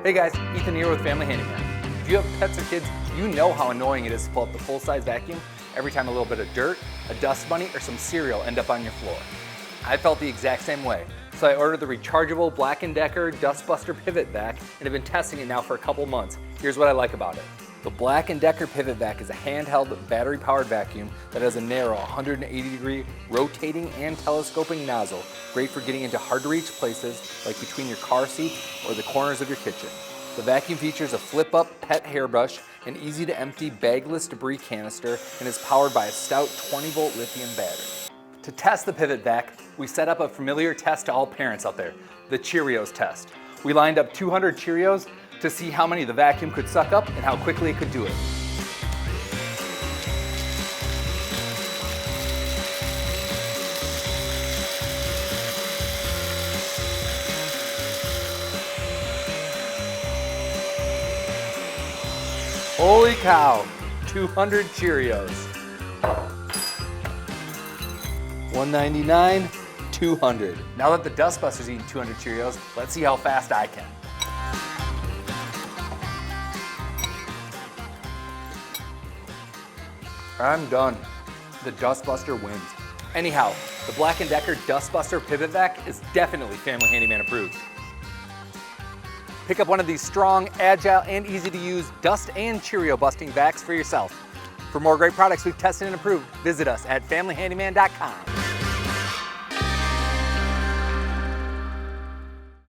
Hey guys, Ethan here with Family Handyman. If you have pets or kids, you know how annoying it is to pull up the full-size vacuum every time a little bit of dirt, a dust bunny, or some cereal end up on your floor. I felt the exact same way, so I ordered the rechargeable Black & Decker Dustbuster Pivot Vac and have been testing it now for a couple months. Here's what I like about it. The Black & Decker Pivot Vac is a handheld battery-powered vacuum that has a narrow 180-degree rotating and telescoping nozzle, great for getting into hard-to-reach places like between your car seat or the corners of your kitchen. The vacuum features a flip-up pet hairbrush, an easy-to-empty bagless debris canister, and is powered by a stout 20-volt lithium battery. To test the Pivot Vac, we set up a familiar test to all parents out there, the Cheerios Test. We lined up 200 Cheerios to see how many the vacuum could suck up and how quickly it could do it. Holy cow, 200 Cheerios. $1.99, 200. Now that the Dustbuster's eating 200 Cheerios, let's see how fast I can. I'm done. The Dustbuster wins. Anyhow, the Black & Decker Dustbuster Pivot Vac is definitely Family Handyman approved. Pick up one of these strong, agile, and easy to use dust and Cheerio busting vacs for yourself. For more great products we've tested and approved, visit us at familyhandyman.com.